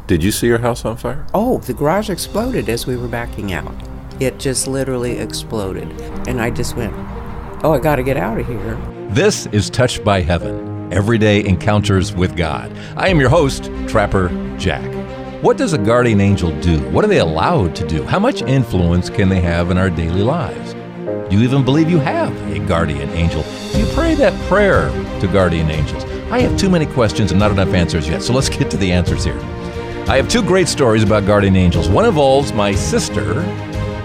Did you see your house on fire? Oh, the garage exploded as we were backing out. It just literally exploded. And I just went, oh, I got to get out of here. This is Touched by Heaven, Everyday Encounters with God. I am your host, Trapper Jack. What does a guardian angel do? What are they allowed to do? How much influence can they have in our daily lives? Do you even believe you have a guardian angel? Do you pray that prayer to guardian angels? I have too many questions and not enough answers yet, so let's get to the answers here. I have two great stories about guardian angels. One involves my sister,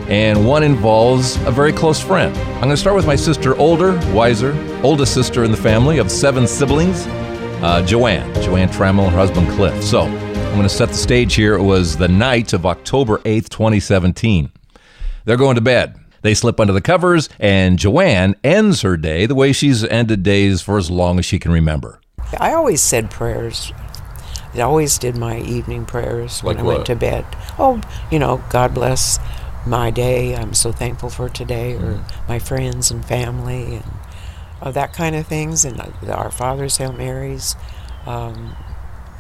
and one involves a very close friend. I'm going to start with my sister, older, wiser, oldest sister in the family of 7 siblings, Joanne Trammel, her husband Cliff. So I'm going to set the stage here. It was the night of October 8th, 2017. They're going to bed. They slip under the covers, and Joanne ends her day the way she's ended days for as long as she can remember. I always said prayers. I always did my evening prayers when I went to bed. Oh, God bless my day. I'm so thankful for today, or my friends and family, and that kind of things, and our Father's Hail Marys.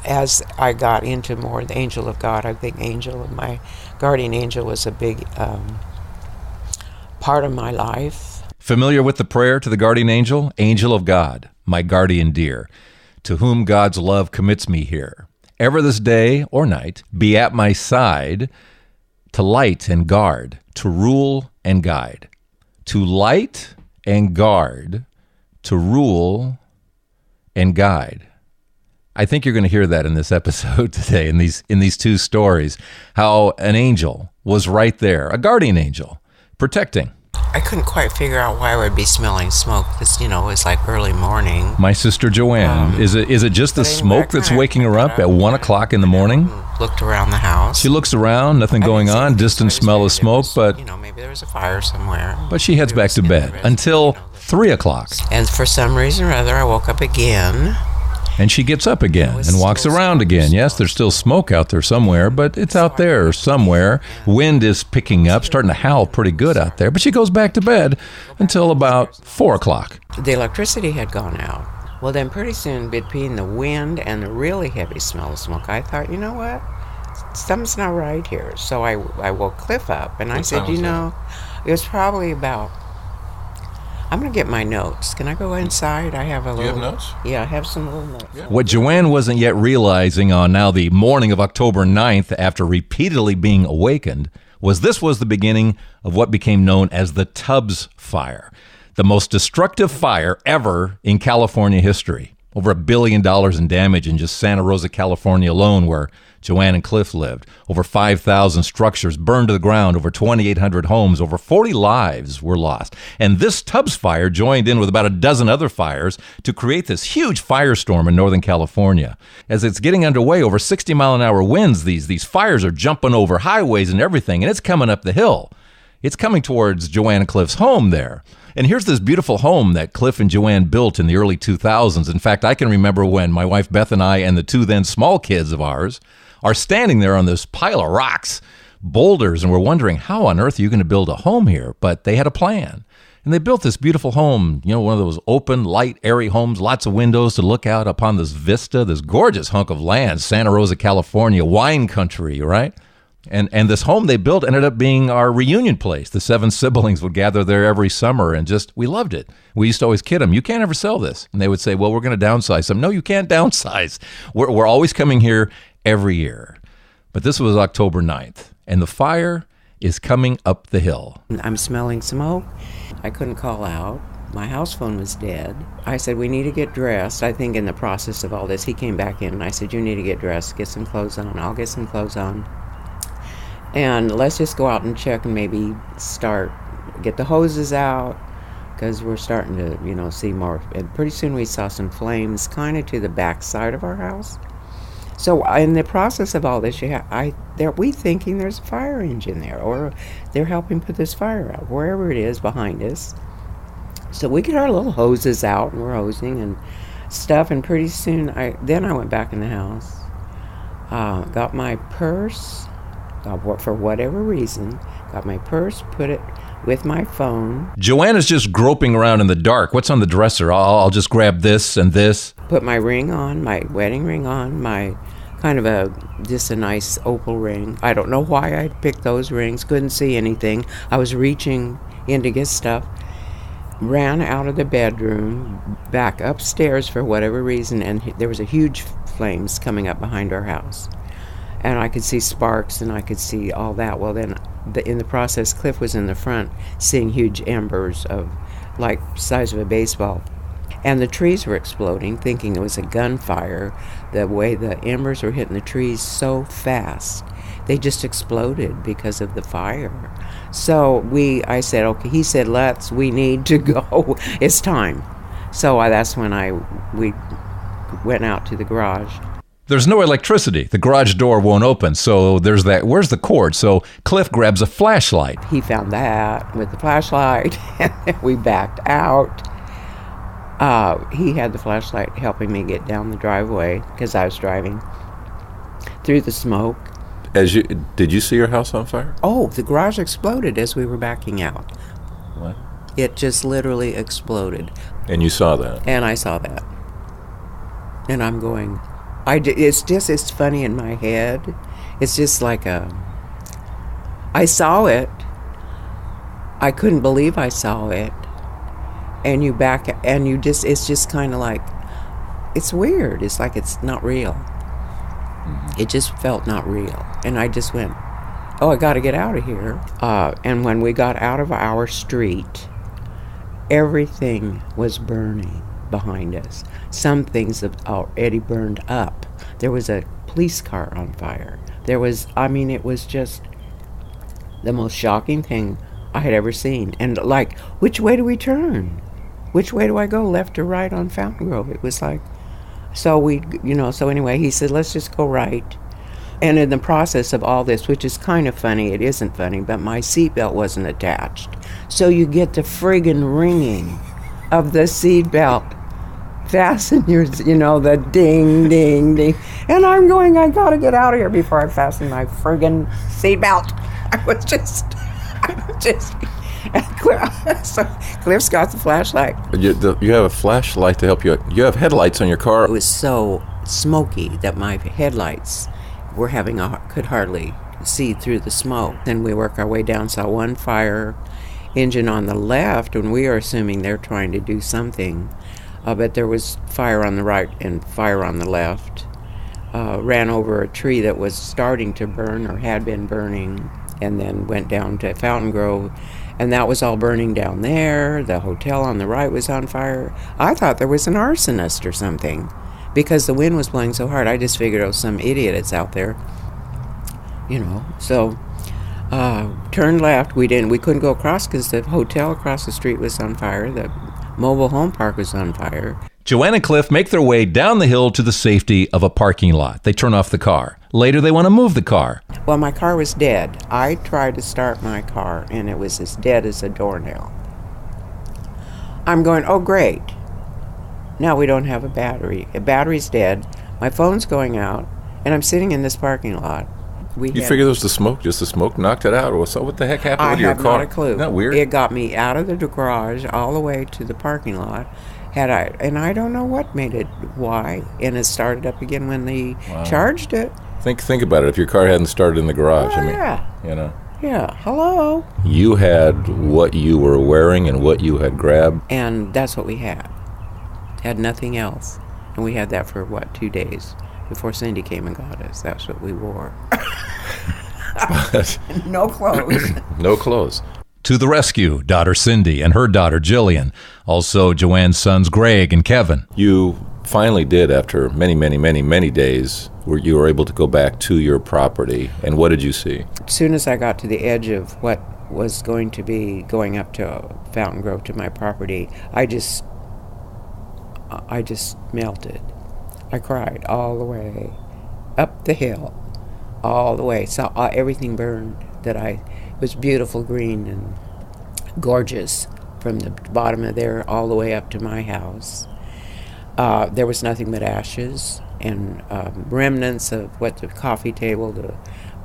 As I got into more the angel of God, I think my guardian angel was a big part of my life. Familiar with the prayer to the guardian angel? Angel of God, my guardian dear, to whom God's love commits me here. Ever this day or night, be at my side, to light and guard, to rule and guide. To light and guard, to rule and guide. I think you're going to hear that in this episode today, in these two stories, how an angel was right there, a guardian angel, protecting. I couldn't quite figure out why I would be smelling smoke. This, it's like early morning. My sister Joanne, is it just the smoke that's waking her up at 1 o'clock in the morning? Looked around the house. She looks around, nothing going on, distant smell of smoke, but maybe there was a fire somewhere. But she heads back to bed until 3 o'clock. And for some reason or other, I woke up again. And she gets up again and walks around again. Yes, there's still smoke out there somewhere, but it's out there somewhere. Wind is picking up, starting to howl pretty good out there. But she goes back to bed until about 4 o'clock. The electricity had gone out. Well, then pretty soon, between the wind and the really heavy smell of smoke, I thought, you know what? Something's not right here. So I woke Cliff up, and I said, it was probably about... I'm going to get my notes. Can I go inside? I have a little... Do you have notes? Yeah, I have some little notes. Yeah. What Joanne wasn't yet realizing on now the morning of October 9th, after repeatedly being awakened, was the beginning of what became known as the Tubbs Fire, the most destructive fire ever in California history. Over $1 billion in damage in just Santa Rosa, California alone, where Joanne and Cliff lived. Over 5,000 structures burned to the ground, over 2,800 homes, over 40 lives were lost. And this Tubbs fire joined in with about a dozen other fires to create this huge firestorm in Northern California. As it's getting underway, over 60-mile-an-hour winds, these fires are jumping over highways and everything, and it's coming up the hill. It's coming towards Joanne and Cliff's home there. And here's this beautiful home that Cliff and Joanne built in the early 2000s. In fact, I can remember when my wife Beth and I and the two then small kids of ours are standing there on this pile of rocks, boulders, and we're wondering, how on earth are you going to build a home here? But they had a plan. And they built this beautiful home, one of those open, light, airy homes, lots of windows to look out upon this vista, this gorgeous hunk of land, Santa Rosa, California, wine country, right? And this home they built ended up being our reunion place. The 7 siblings would gather there every summer, and we loved it. We used to always kid them, you can't ever sell this. And they would say, well, we're going to downsize some. No, you can't downsize. We're always coming here every year. But this was October 9th, and the fire is coming up the hill. I'm smelling smoke. I couldn't call out. My house phone was dead. I said, we need to get dressed. I think in the process of all this, he came back in, and I said, you need to get dressed, get some clothes on. I'll get some clothes on. And let's just go out and check and maybe get the hoses out, because we're starting to, see more. And pretty soon we saw some flames kind of to the back side of our house. So in the process of all this, we thinking there's a fire engine there, or they're helping put this fire out, wherever it is behind us. So we get our little hoses out, and we're hosing and stuff, and pretty soon I went back in the house, got my purse, for whatever reason, got my purse, put it with my phone. Joanne is just groping around in the dark. What's on the dresser? I'll just grab this and this. Put my ring on, my wedding ring on, my kind of just a nice opal ring. I don't know why I picked those rings. Couldn't see anything. I was reaching in to get stuff. Ran out of the bedroom, back upstairs for whatever reason, and there was a huge flames coming up behind our house. And I could see sparks, and I could see all that. Well, then, in the process, Cliff was in the front, seeing huge embers of, like, size of a baseball. And the trees were exploding, thinking it was a gunfire. The way the embers were hitting the trees so fast, they just exploded because of the fire. So I said, okay, he said, we need to go. It's time. So that's when we went out to the garage. There's no electricity. The garage door won't open. So there's that. Where's the cord? So Cliff grabs a flashlight. He found that with the flashlight, and then we backed out. He had the flashlight helping me get down the driveway because I was driving through the smoke. Did you see your house on fire? Oh, the garage exploded as we were backing out. What? It just literally exploded. And you saw that? And I saw that. And I'm going, it's funny in my head. It's just like I saw it. I couldn't believe I saw it. And it's just kind of like, it's weird. It's like it's not real. It just felt not real. And I just went, I got to get out of here. And when we got out of our street, everything was burning behind us. Some things have already burned up. There was a police car on fire. It was just the most shocking thing I had ever seen. And like, which way do we turn? Which way do I go, left or right on Fountain Grove? It was like, so anyway, he said, let's just go right. And in the process of all this, which is kind of funny, it isn't funny, but my seatbelt wasn't attached. So you get the friggin' ringing of the seatbelt. Fasten your, the ding, ding, ding. And I'm going, I gotta get out of here before I fasten my friggin' seatbelt. I was just, so Cliff's got the flashlight. You have a flashlight to help you. You have headlights on your car. It was so smoky that my headlights could hardly see through the smoke. Then we work our way down, saw one fire engine on the left, and we are assuming they're trying to do something. But there was fire on the right and fire on the left. Ran over a tree that was starting to burn or had been burning, and then went down to Fountain Grove. And that was all burning down there. The hotel on the right was on fire. I thought there was an arsonist or something because the wind was blowing so hard. I just figured it was some idiot that's out there, So turned left. We couldn't go across because the hotel across the street was on fire. The mobile home park was on fire. Joanne and Cliff make their way down the hill to the safety of a parking lot. They turn off the car. Later, they want to move the car. Well, my car was dead. I tried to start my car, and it was as dead as a doornail. I'm going, oh, great. Now we don't have a battery. The battery's dead. My phone's going out, and I'm sitting in this parking lot. You figured it was the smoke? Just the smoke knocked it out? Or so? What the heck happened with your car? I have not a clue. Isn't that weird? It got me out of the garage all the way to the parking lot. And I don't know what made it, why. And it started up again when they charged it. Think about it. If your car hadn't started in the garage, yeah. Yeah, hello. You had what you were wearing and what you had grabbed. And that's what we had. Had nothing else. And we had that for, 2 days before Cindy came and got us. That's what we wore. No clothes. No clothes. To the rescue, daughter Cindy and her daughter Jillian. Also, Joanne's sons Greg and Kevin. You finally did, after many, many, many, many days, where you were able to go back to your property. And what did you see? As soon as I got to the edge of what was going to be going up to Fountain Grove to my property, I just melted. I cried all the way up the hill, all the way. Saw everything burned it was beautiful green and gorgeous from the bottom of there all the way up to my house. There was nothing but ashes and remnants of the coffee table,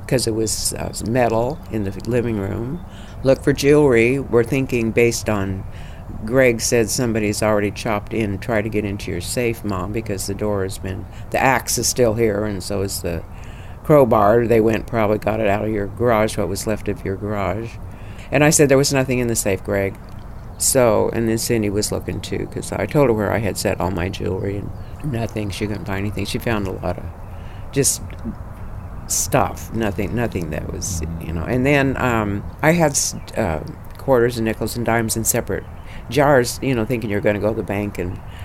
because it was metal in the living room. Look for jewelry. We're thinking based on Greg said somebody's already chopped in, tried to get into your safe, Mom, because the axe is still here, and so is the crowbar. They probably got it out of your garage, what was left of your garage. And I said there was nothing in the safe, Greg. So, and then Cindy was looking too, because I told her where I had set all my jewelry, and nothing. She couldn't find anything. She found a lot of just stuff, nothing that was, And then I had quarters and nickels and dimes in separate jars, thinking you're going to go to the bank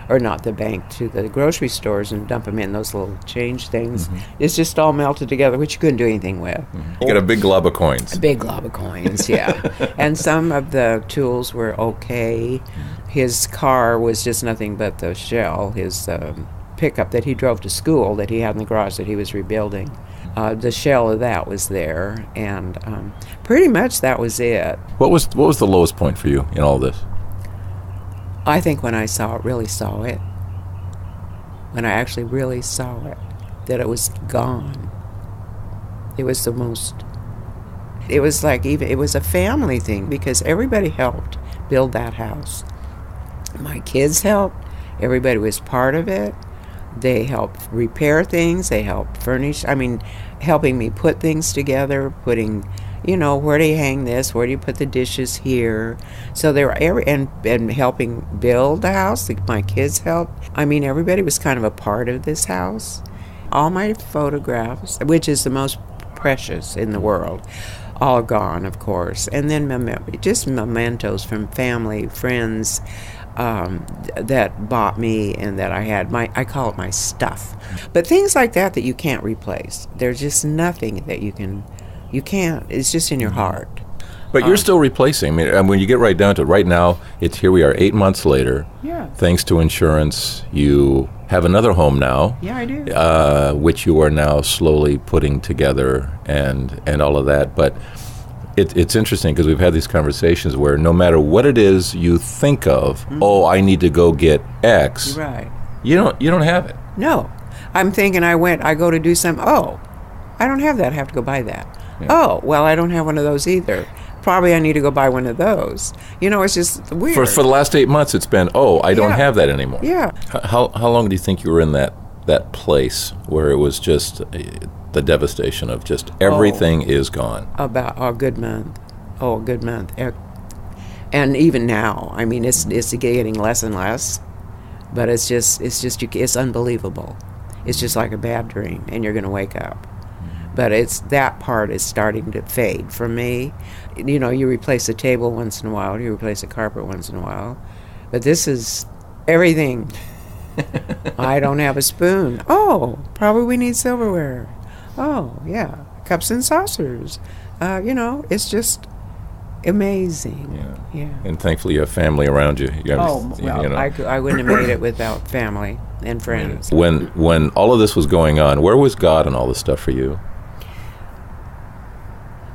or not the bank, to the grocery stores and dump them in those little change things. It's just all melted together, which you couldn't do anything with. You got a big glob of coins. A big glob of coins, yeah. And some of the tools were okay. His car was just nothing but the shell, his pickup that he drove to school that he had in the garage that he was rebuilding. The shell of that was there, and pretty much that was it. What was the lowest point for you in all this? I think when I really saw it, when I actually really saw it, that it was gone. It was the most, it was like it was a family thing, because everybody helped build that house. My kids helped, everybody was part of it. They helped repair things, they helped furnish, helping me put things together, putting, where do you hang this, where do you put the dishes here? So they were, and helping build the house. My kids helped. Everybody was kind of a part of this house. All my photographs, which is the most precious in the world, all gone, of course. And then just mementos from family, friends, that bought me and that I had. I call it my stuff. But things like that you can't replace. There's just nothing that you can't. It's just in your heart. But you're still replacing. When you get right down to it, right now, here we are 8 months later. Yeah. Thanks to insurance, you have another home now. Yeah, I do. Which you are now slowly putting together and all of that. But it's interesting, because we've had these conversations where no matter what it is you think of, I need to go get X. Right. You don't have it. No. I'm thinking I go to do something. Oh, I don't have that. I have to go buy that. Yeah. Oh, well, I don't have one of those either. Probably I need to go buy one of those. It's just weird. For the last 8 months, it's been, I don't have that anymore. Yeah. How long do you think you were in that place where it was just the devastation of just everything is gone? About a good month. A good month. And even now, it's getting less and less, but it's unbelievable. It's just like a bad dream, and you're going to wake up. But that part is starting to fade for me. You replace a table once in a while, you replace a carpet once in a while, but this is everything. I don't have a spoon. Oh, probably we need silverware. Oh, yeah, cups and saucers. It's just amazing. Yeah. And thankfully you have family around you. I wouldn't have made it without family and friends. When all of this was going on, where was God and all this stuff for you?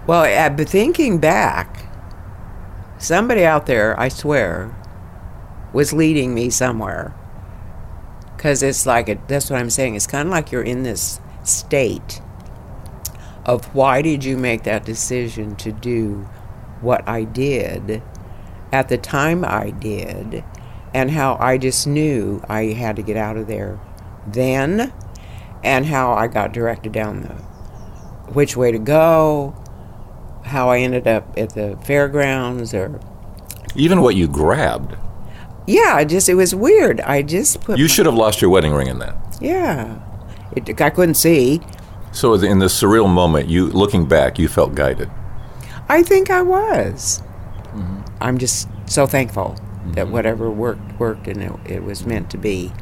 Well, but thinking back, somebody out there, I swear, was leading me somewhere. Because it's like, that's what I'm saying, it's kind of like you're in this state of why did you make that decision to do what I did at the time I did, and how I just knew I had to get out of there then, and how I got directed down which way to go, how I ended up at the fairgrounds, or even what you grabbed. Yeah, it was weird. I just put. You should have lost your wedding ring in that. Yeah, I couldn't see. So in this surreal moment, looking back, you felt guided. I think I was. Mm-hmm. I'm just so thankful that whatever worked, and it was meant to be.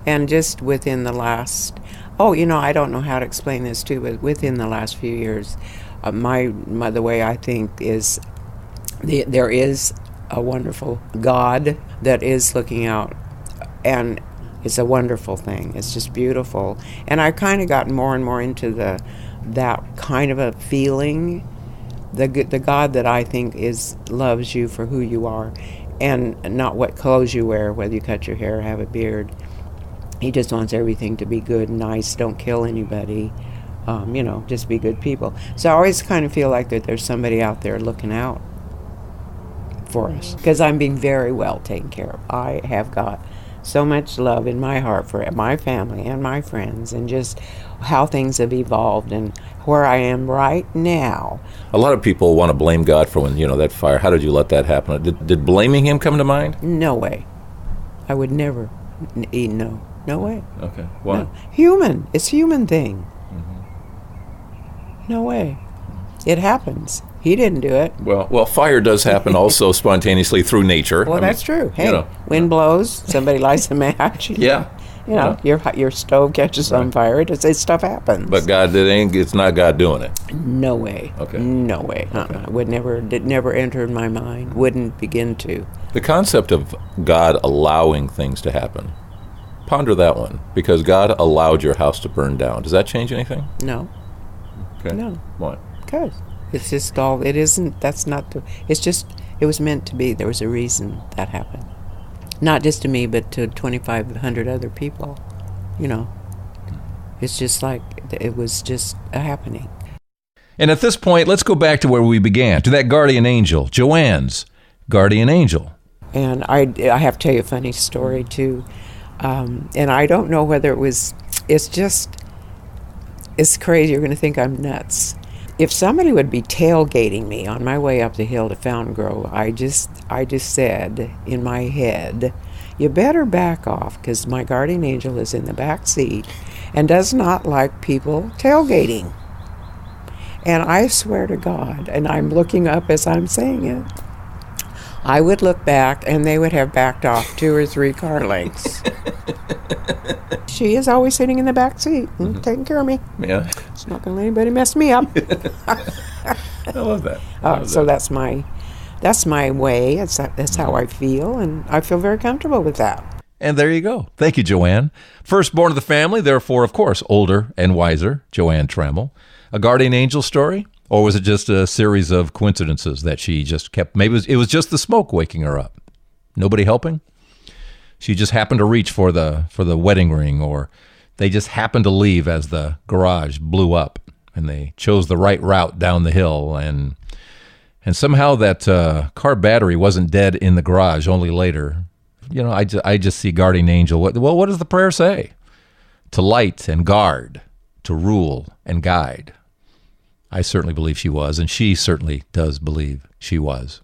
And just within the last, I don't know how to explain this too, but within the last few years, the way I think is there is a wonderful God that is looking out, and it's a wonderful thing. It's just beautiful. And I've kind of gotten more and more into that kind of a feeling, the God that I think loves you for who you are, and not what clothes you wear, whether you cut your hair or have a beard. He just wants everything to be good and nice. Don't kill anybody. Just be good people. So I always kind of feel like that there's somebody out there looking out for us, because I'm being very well taken care of. I have got so much love in my heart for my family and my friends, and just how things have evolved and where I am right now. A lot of people want to blame God for when, that fire. How did you let that happen? Did blaming him come to mind? No way. I would never. No way. Okay. Why? No. Human. It's a human thing. No way. It happens. He didn't do it. Well, fire does happen also spontaneously through nature. Well, that's true. Hey, wind blows, somebody lights a match. Yeah. Your stove catches on fire. Stuff happens. But it's not God doing it. No way. Okay. No way. Okay. It never entered my mind. Wouldn't begin to. The concept of God allowing things to happen. Ponder that one, because God allowed your house to burn down. Does that change anything? No. Okay. No. Why? Because it's just all. It isn't. That's not. It's just. It was meant to be. There was a reason that happened. Not just to me, but to 2,500 other people. It's just like it was just a happening. And at this point, let's go back to where we began, to that guardian angel, Joanne's guardian angel. And I have to tell you a funny story too. And I don't know whether it's crazy. You're going to think I'm nuts. If somebody would be tailgating me on my way up the hill to Fountain Grove, I just said in my head, you better back off, because my guardian angel is in the back seat and does not like people tailgating. And I swear to God, and I'm looking up as I'm saying it, I would look back and they would have backed off 2 or 3 car lengths. She is always sitting in the back seat and taking care of me. Yeah. It's not going to let anybody mess me up. I love that. So that's my way. That's how I feel, and I feel very comfortable with that. And there you go. Thank you, Joanne. Firstborn of the family, therefore, of course, older and wiser, Joanne Trammel. A guardian angel story? Or was it just a series of coincidences that she just kept? Maybe it was just the smoke waking her up. Nobody helping? She just happened to reach for the wedding ring, or they just happened to leave as the garage blew up, and they chose the right route down the hill, and somehow that car battery wasn't dead in the garage, only later. I just see guardian angel. What does the prayer say? To light and guard, to rule and guide. I certainly believe she was, and she certainly does believe she was.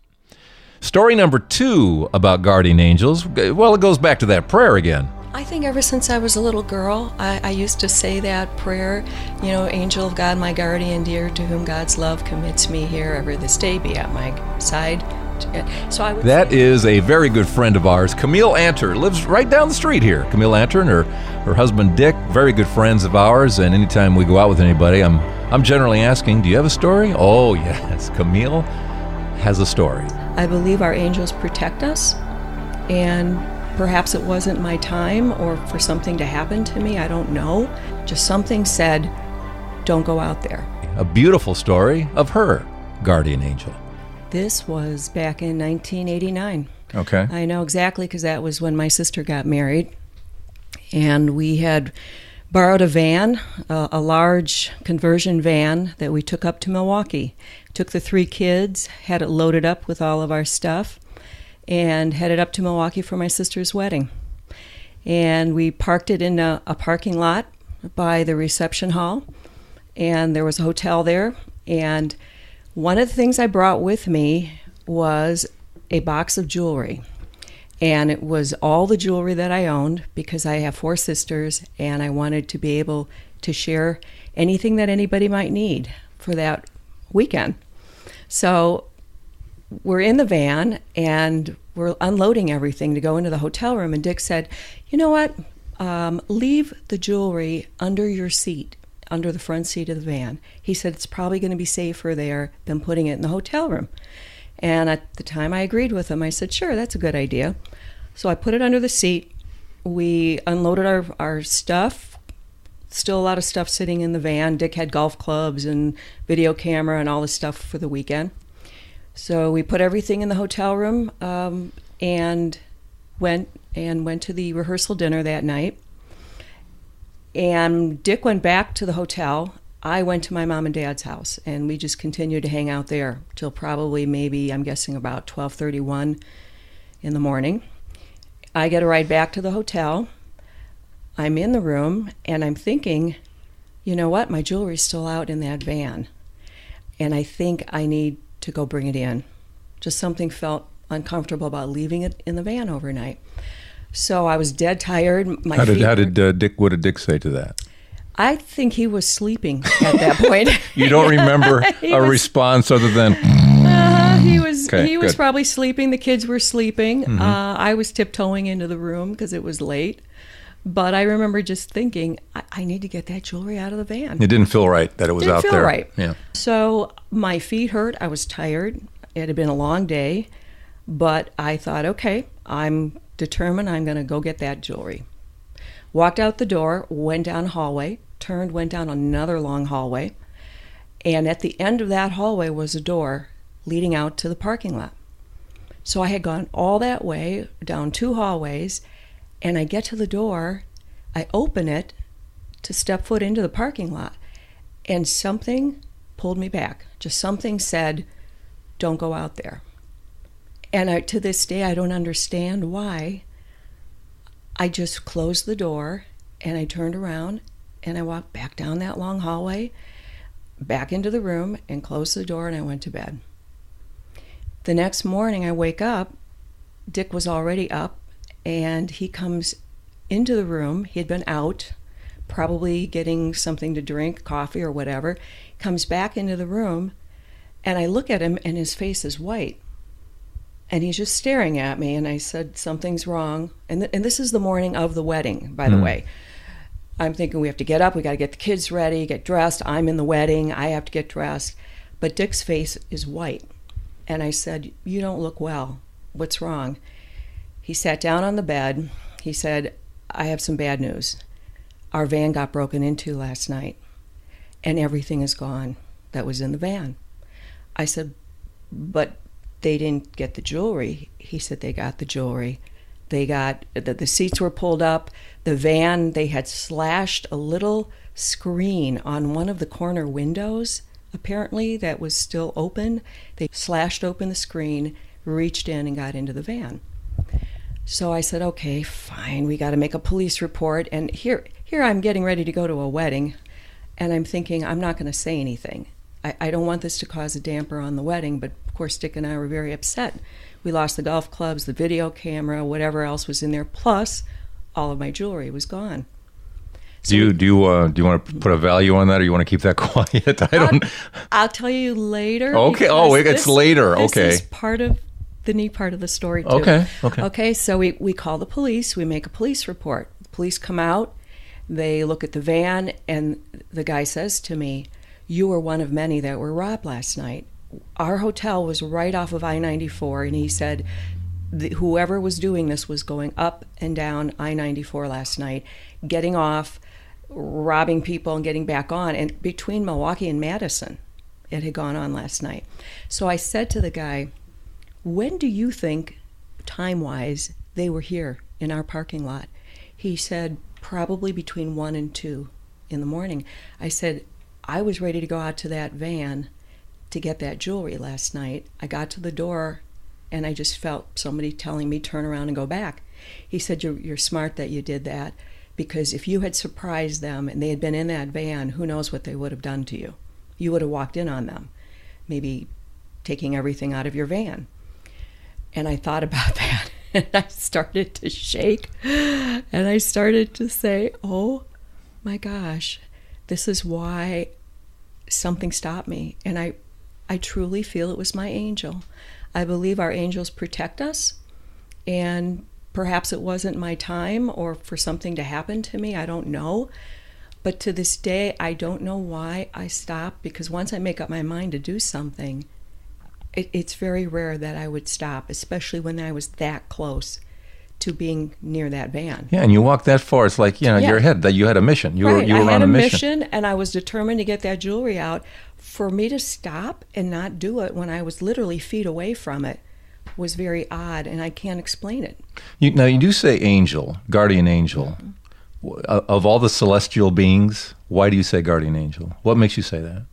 Story number 2 about guardian angels, well, it goes back to that prayer again. I think ever since I was a little girl, I used to say that prayer, angel of God, my guardian dear, to whom God's love commits me here, ever this day be at my side. That is a very good friend of ours. Camille Anter lives right down the street here. Camille Anter and her husband Dick, very good friends of ours, and anytime we go out with anybody, I'm generally asking, do you have a story? Oh, yes, Camille has a story. I believe our angels protect us, and perhaps it wasn't my time or for something to happen to me, I don't know. Just something said, don't go out there. A beautiful story of her guardian angel. This was back in 1989. Okay. I know exactly, because that was when my sister got married, and we had borrowed a van, a large conversion van that we took up to Milwaukee. Took the 3 kids, had it loaded up with all of our stuff, and headed up to Milwaukee for my sister's wedding. And we parked it in a parking lot by the reception hall, and there was a hotel there. And one of the things I brought with me was a box of jewelry. And it was all the jewelry that I owned, because I have 4 sisters, and I wanted to be able to share anything that anybody might need for that weekend. So we're in the van, and we're unloading everything to go into the hotel room, and Dick said, you know what, leave the jewelry under your seat, under the front seat of the van. He said it's probably going to be safer there than putting it in the hotel room. And at the time I agreed with him. I said, sure, that's a good idea. So I put it under the seat. We unloaded our stuff. Still a lot of stuff sitting in the van. Dick had golf clubs and video camera and all this stuff for the weekend. So we put everything in the hotel room and went to the rehearsal dinner that night. And Dick went back to the hotel I went to my mom and dad's house, and we just continued to hang out there till probably maybe, I'm guessing, about 12:31 in the morning. I get a ride back to the hotel. I'm in the room, and I'm thinking, you know what? My jewelry's still out in that van, and I think I need to go bring it in. Just something felt uncomfortable about leaving it in the van overnight. So I was dead tired. What did Dick say to that? I think he was sleeping at that point. You don't remember response other than... He was good. probably sleeping. The kids were sleeping. Mm-hmm. I was tiptoeing into the room because it was late. But I remember just thinking, I need to get that jewelry out of the van. It didn't feel right that it was out there. Didn't feel right. Yeah. So my feet hurt. I was tired. It had been a long day. But I thought, okay, I'm determined I'm going to go get that jewelry. Walked out the door, went down a hallway, turned, went down another long hallway. And at the end of that hallway was a door leading out to the parking lot. So I had gone all that way, down 2 hallways, and I get to the door, I open it to step foot into the parking lot, and something pulled me back. Just something said, don't go out there. And to this day, I don't understand why. I just closed the door, and I turned around, and I walked back down that long hallway, back into the room, and closed the door, and I went to bed. The next morning, I wake up. Dick was already up, and he comes into the room. He had been out, probably getting something to drink, coffee or whatever. Comes back into the room, and I look at him, and his face is white. And he's just staring at me, and I said, something's wrong. And this is the morning of the wedding, by the way. I'm thinking we have to get up, we got to get the kids ready, get dressed. I'm in the wedding, I have to get dressed. But Dick's face is white. And I said, you don't look well. What's wrong? He sat down on the bed. He said, I have some bad news. Our van got broken into last night, and everything is gone that was in the van. I said, but they didn't get the jewelry. He said they got the jewelry. They got, the seats were pulled up. The van, they had slashed a little screen on one of the corner windows, apparently, that was still open. They slashed open the screen, reached in, and got into the van. So I said, okay, fine, we got to make a police report. And here I'm getting ready to go to a wedding, and I'm thinking, I'm not going to say anything. I don't want this to cause a damper on the wedding, but of course Dick and I were very upset. We lost the golf clubs, the video camera, whatever else was in there, plus all of my jewelry was gone. So do you want to put a value on that, or you want to keep that quiet? I'll tell you later. Okay. Oh, it's later. Okay. This is part of the neat part of the story too. Okay. Okay. So we call the police. We make a police report. The police come out. They look at the van, and the guy says to me, you were one of many that were robbed last night. Our hotel was right off of I-94, and he said whoever was doing this was going up and down I-94 last night, getting off, robbing people, and getting back on. And between Milwaukee and Madison, it had gone on last night. So I said to the guy, when do you think, time-wise, they were here in our parking lot? He said, probably between 1 and 2 in the morning. I said, I was ready to go out to that van to get that jewelry last night. I got to the door, and I just felt somebody telling me, turn around and go back. He said, you're smart that you did that, because if you had surprised them and they had been in that van, who knows what they would have done to you. You would have walked in on them, maybe taking everything out of your van. And I thought about that, and I started to shake, and I started to say, oh my gosh, this is why something stopped me. And I truly feel it was my angel. I believe our angels protect us, and perhaps it wasn't my time or for something to happen to me. I don't know. But to this day, I don't know why I stopped, because once I make up my mind to do something, it's very rare that I would stop, especially when I was that close to being near that van. Yeah, and you walked that far. It's like, your head, that you had a mission. You were I on had a a mission, and I was determined to get that jewelry out. For me to stop and not do it when I was literally feet away from it was very odd, and I can't explain it. Now, you do say angel, guardian angel. Mm-hmm. of all the celestial beings, why do you say guardian angel? What makes you say that?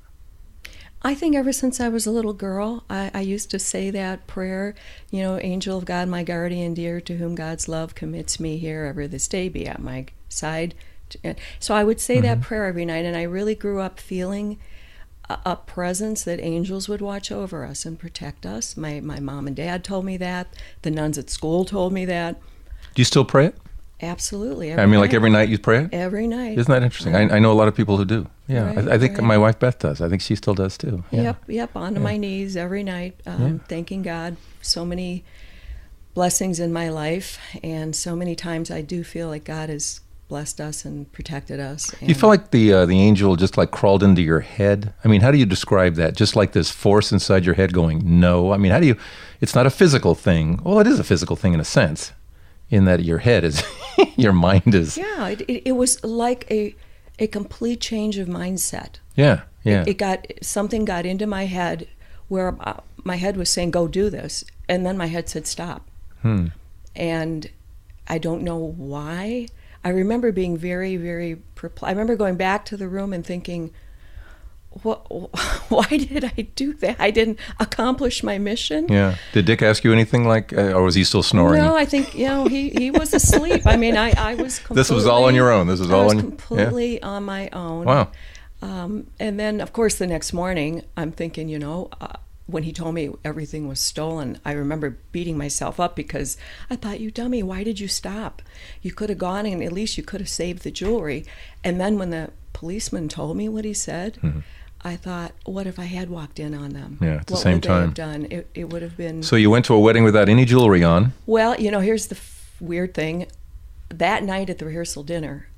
I think ever since I was a little girl, I used to say that prayer, angel of God, my guardian dear, to whom God's love commits me here ever this day, be at my side. So I would say that prayer every night, and I really grew up feeling a presence that angels would watch over us and protect us. My mom and dad told me that. The nuns at school told me that. Do you still pray it? Absolutely. Like every night you pray it? Every night. Isn't that interesting? I know a lot of people who do. Yeah, Right, I think right. my wife Beth does. I think she still does too. Yeah. Yep, onto my knees every night, thanking God. So many blessings in my life, and so many times I do feel like God has blessed us and protected us. Do you feel like the angel just like crawled into your head? I mean, how do you describe that? Just like this force inside your head going, no. I mean, how do you, it's not a physical thing. Well, it is a physical thing in a sense, in that your head is, your mind is. Yeah, it was like a complete change of mindset. Yeah. Something got into my head where my head was saying, go do this. And then my head said, stop. And I don't know why. I remember being very, very perplexed. I remember going back to the room and thinking, why did I do that? I didn't accomplish my mission. Yeah. Did Dick ask you anything like, or was he still snoring? No, I think, he was asleep. I mean, I was completely... This was all on your own. Completely on my own. Wow. And then, of course, the next morning, I'm thinking, when he told me everything was stolen, I remember beating myself up because I thought, you dummy, why did you stop? You could have gone and at least you could have saved the jewelry. And then when the policeman told me what he said, I thought, what if I had walked in on them? Yeah, at the same time. What would they have done? It would have been... So you went to a wedding without any jewelry on. Well, here's the weird thing. That night at the rehearsal dinner,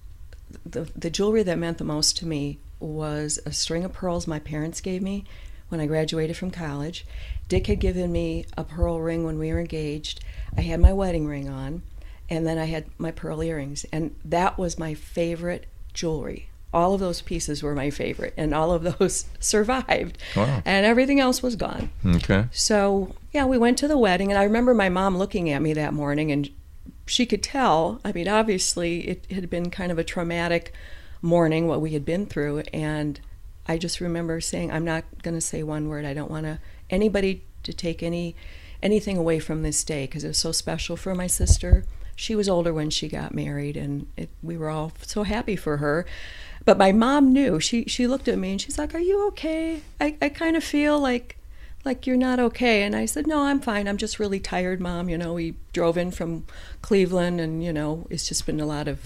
the jewelry that meant the most to me was a string of pearls my parents gave me when I graduated from college. Dick had given me a pearl ring when we were engaged. I had my wedding ring on, and then I had my pearl earrings. And that was my favorite jewelry. All of those pieces were my favorite, and all of those survived. Wow. And everything else was gone. Okay. So, we went to the wedding, and I remember my mom looking at me that morning, and she could tell. I mean, obviously, it had been kind of a traumatic morning, what we had been through, and I just remember saying, I'm not going to say one word. I don't want anybody to take anything away from this day, because it was so special for my sister. She was older when she got married, and we were all so happy for her. But my mom knew. She looked at me, and she's like, are you okay? I kind of feel like you're not okay. And I said, no, I'm fine. I'm just really tired, Mom. We drove in from Cleveland, and, it's just been a lot of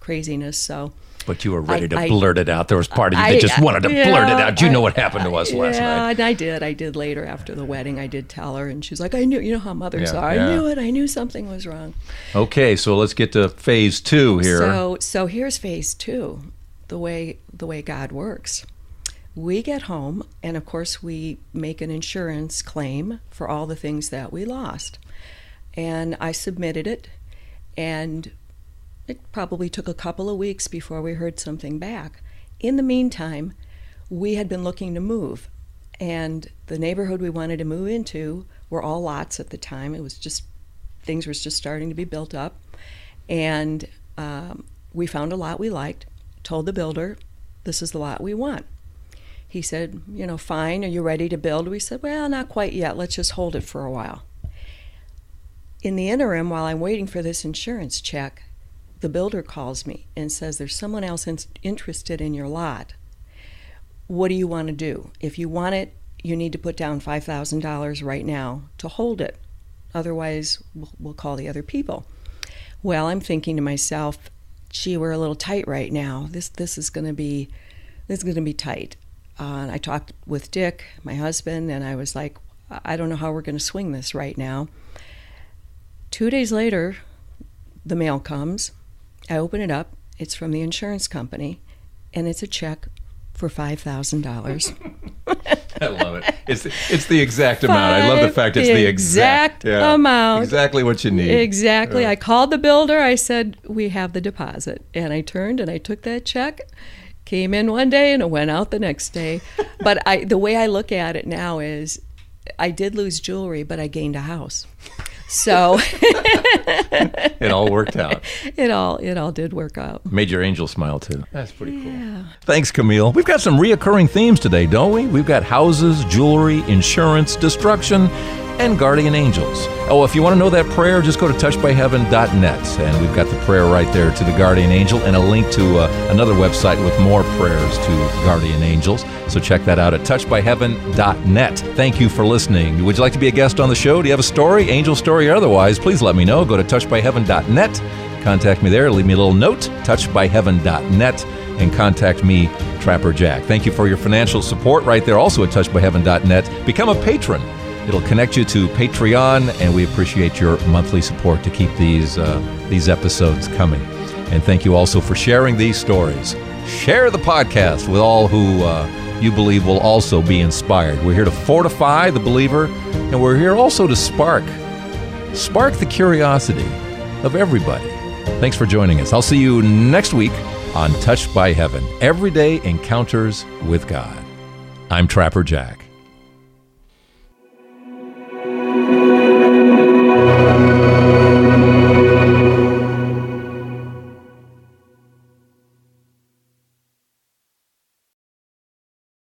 craziness, so... But you were ready to blurt it out. There was part of you that just wanted to blurt it out. You know what happened to us last night. Yeah, and I did later after the wedding. I did tell her, and she's like, I knew, you know how mothers are. Yeah. I knew it. I knew something was wrong. Okay, so let's get to phase 2 here. So here's phase 2, the way God works. We get home, and of course we make an insurance claim for all the things that we lost. And I submitted it, and it probably took a couple of weeks before we heard something back. In the meantime, we had been looking to move, and the neighborhood we wanted to move into were all lots at the time. It was just, things were just starting to be built up, and we found a lot we liked, told the builder, this is the lot we want. He said, fine, are you ready to build? We said, well, not quite yet, let's just hold it for a while. In the interim, while I'm waiting for this insurance check, the builder calls me and says, there's someone else interested in your lot. What do you want to do? If you want it, you need to put down $5,000 right now to hold it. Otherwise, we'll call the other people. Well, I'm thinking to myself, gee, we're a little tight right now. This is going to be tight. And I talked with Dick, my husband, and I was like, I don't know how we're going to swing this right now. 2 days later, the mail comes. I open it up. It's from the insurance company, and it's a check for $5,000. I love it. It's the exact amount. I love the fact it's the exact amount. Exactly what you need. Exactly. I called the builder. I said, we have the deposit. And I turned and I took that check. Came in one day and it went out the next day. But the way I look at it now is I did lose jewelry, but I gained a house. So It all worked out. It all did work out. Made your angel smile, too. That's pretty cool. Yeah. Thanks, Camille. We've got some reoccurring themes today, don't we? We've got houses, jewelry, insurance, destruction, and guardian angels. Oh, if you want to know that prayer, just go to touchedbyheaven.net, and we've got the prayer right there to the guardian angel and a link to another website with more prayers to guardian angels. So check that out at touchedbyheaven.net. Thank you for listening. Would you like to be a guest on the show? Do you have a story, angel story or otherwise? Please let me know. Go to touchedbyheaven.net. Contact me there. Leave me a little note, touchedbyheaven.net, and contact me, Trapper Jack. Thank you for your financial support right there, also at touchedbyheaven.net. Become a patron. It'll connect you to Patreon, and we appreciate your monthly support to keep these episodes coming. And thank you also for sharing these stories. Share the podcast with all who you believe will also be inspired. We're here to fortify the believer, and we're here also to spark the curiosity of everybody. Thanks for joining us. I'll see you next week on Touched by Heaven, Everyday Encounters with God. I'm Trapper Jack.